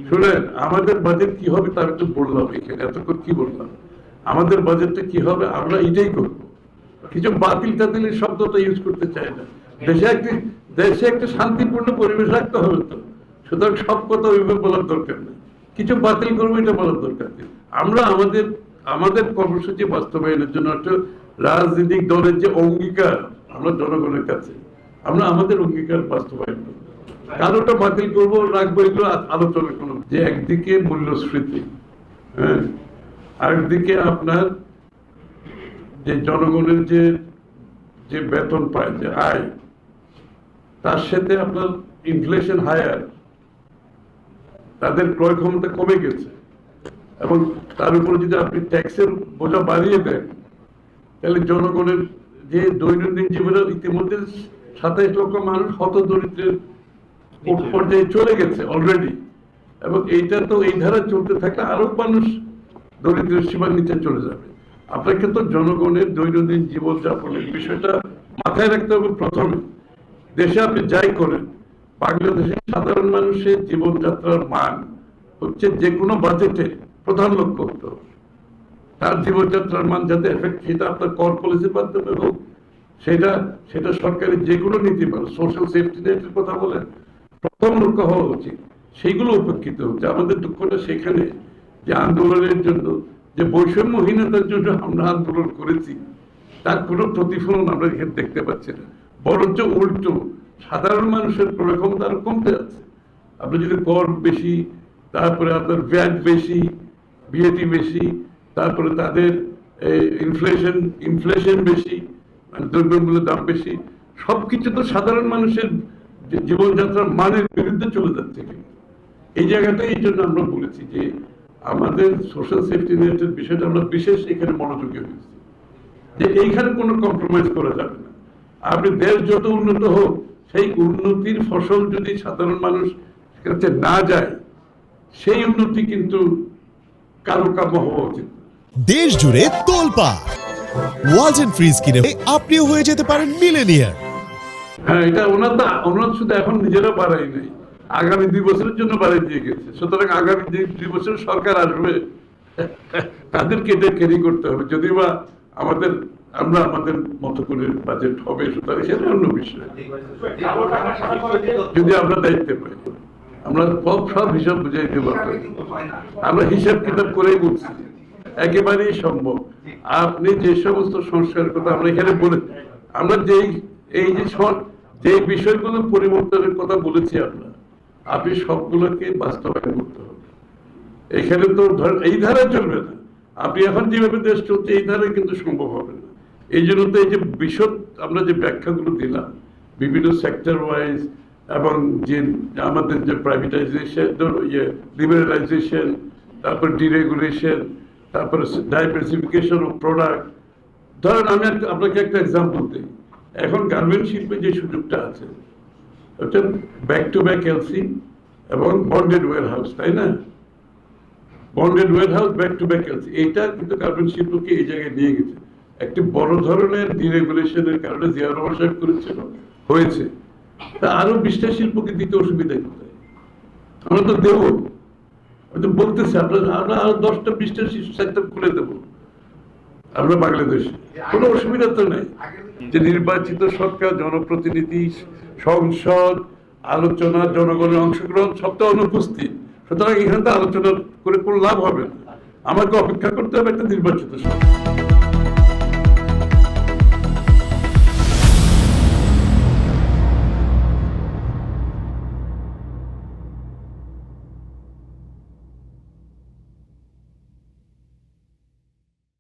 শুনেন, আমাদের বাজেট কি হবে তার একটু বললাম, এখানে এতক্ষণ কি বললাম, আমাদের বাজেটটা কি হবে আমরা এটাই করবো। কিছু বাতিল টাতিলের শব্দটা ইউজ করতে চাই না। দেশে একটা শান্তিপূর্ণ পরিবেশ রাখতে হবে তো, সুতরাং সব কথা ওইভাবে বলার দরকার নেই। কিছু বাতিল করবো এটা বলার দরকার নেই। আমরা আমাদের আমাদের কর্মসূচি বাস্তবায়নের জন্য একটা রাজনৈতিক দলের যে অঙ্গীকার আমরা জনগণের কাছে, আমরা আমাদের অঙ্গীকার বাস্তবায়ন করবো। কারোটা বাতিল করবো রাখবো এগুলো আলোচনা করবো। যে একদিকে মূল্যস্ফীতি, হ্যাঁ, আরেকদিকে আপনার যে জনগণের যে বেতন পায়, যে আয়, তার সাথে আপনার ইনফ্লেশন হায়ার, তাদের ক্রয় ক্ষমতা কমে গেছে, এবং তার উপরে যদি আপনি ট্যাক্সের বোঝা বাড়িয়ে দেন, তাহলে জনগণের যে দৈনন্দিন জীবনে ইতিমধ্যে 27 লক্ষ মানুষ হত দরিদ্রের পর্যায়ে চলে গেছে অলরেডি, এবং এইটা তো এই ধারা চলতে থাকলে আরো মানুষ দরিদ্রের সীমার নিচে চলে যাবে। আপনাকে তো জনগণের দৈনন্দিন জীবনযাপনের বিষয়টা মাথায় রাখতে হবে। প্রথমে দেশে আপনি যাই করেন, বাংলাদেশের সাধারণ মানুষের জীবনযাত্রার মান হচ্ছে যে কোনো বাজেটে প্রধান লক্ষ্য হতে হবে। তার জীবনযাত্রার মান যাতে এফেক্ট, সেটা আপনার কর পলিসির মাধ্যমে হোক, সেটা সরকারের যে কোনো নীতি, সোশ্যাল সেফটি নেটের কথা বলেন, প্রথম লক্ষ্য হওয়া উচিত। সেইগুলো উপেক্ষিত হচ্ছে। আমাদের দুঃখটা সেখানে যে আন্দোলনের জন্য, যে বৈষম্যহীনতার জন্য আমরা আন্দোলন করেছি, তার কোনো প্রতিফলন আমরা এখানে দেখতে পাচ্ছি না। বরঞ্চ উল্টো, সাধারণ মানুষের ক্রয় ক্ষমতা আরো কমতে আছে। আপনি যদি কর বেশি, তারপরে আপনার ভ্যাট বেশি, বিএটি বেশি, তারপরে তাদের ইনফ্লেশন বেশি, মানে দ্রব্যমূল্যের দাম বেশি, সবকিছু তো সাধারণ মানুষের জীবনযাত্রার মানের বিরুদ্ধে চলে যাচ্ছে। এই জায়গাটা এই জন্য আমরা বলেছি যে আমাদের সোশ্যাল সেফটি নেটের বিষয়টা আমরা বিশেষ এখানে মনোযোগী হয়েছি, যে এইখানে কোনো কম্প্রোমাইজ করা যাবে না। আপনি দেশ যত উন্নত হোক, সেই উন্নতির ফসল যদি সাধারণ মানুষ কাছে না যায়, সেই উন্নতি কিন্তু কারো কাম্য হওয়া উচিত। দেশ জুড়ে তোলপা ওয়ালটন ফ্রিজ কিনে আপনিও হয়ে যেতে পারেন মিলেনিয়ার। হ্যাঁ, এটা ওনার শুধু এখন নিজেরা বাড়াই নাই, আগামী 2 বছরের জন্য বাড়াই দিয়ে গেছে। সুতরাং আগামী যে 2 বছর সরকার আসবে, তাদেরকে এটা ক্যারি করতে হবে। যদিও বা আমরা আমাদের মতো করে বাজেট হবে, সুতরাং সেটা অন্য বিষয়। যদি আমরা দায়িত্ব পাই, আমরা সব হিসাব বুঝাইতে পারবো। আমরা হিসাব কিতাব করেই বলছি, একেবারেই সম্ভব। আপনি যে সমস্ত সংস্কারের কথা আমরা এখানে বলে, আমরা যে বিষয়গুলো পরিবর্তনের কথা বলেছি, আপনি সবগুলোকে বাস্তবায়ন করতে হবে। এখানে তো এই ধারা চলবে না। আপনি এখন যেভাবে দেশ চলছে, এই ধারায় কিন্তু সম্ভব হবে না। এই জন্য তো এই যে বিশদ আমরা যে ব্যাখ্যাগুলো দিলাম বিভিন্ন সেক্টর ওয়াইজ, এবং যে আমাদের যে প্রাইভেটাইজেশন, লিবারালাইজেশন, তারপর ডিরেগুলেশন, তারপরে ডাইভার্সিফিকেশন অফ প্রোডাক্ট। ধরেন আমি আপনাকে একটা এক্সাম্পল দিই। এখন গার্মেন্ট শিল্পে যে সুযোগটা আছে, ওটা ব্যাক টু ব্যাক এলসি এবং বন্ডেড ওয়্যারহাউস, তাই না? Bonded warehouse, back to back LC, এইটা কিন্তু গার্মেন্ট শিল্পকে এই জায়গায় নিয়ে গেছে। একটি বড় ধরনের ডিরেগুলেশনের কারণে জিয়া রহমান সাহেব করেছিল, হয়েছে। তা আরো 20টা শিল্পকে দিতে অসুবিধা কোথায়? আমরা তো দেবো, বলতেছি আমরা আরো 10টা 20টা সেক্টর খুলে দেবো আমরা বাংলাদেশে, কোনো অসুবিধা তো নেই। যে নির্বাচিত সরকার, জনপ্রতিনিধি, সংসদ, আলোচনা, জনগণের অংশগ্রহণ সবটা অনুপস্থিত। সুতরাং এখানে তো আলোচনা করে কোনো লাভ হবে না। আমাকে অপেক্ষা করতে হবে একটা নির্বাচিত সরকার।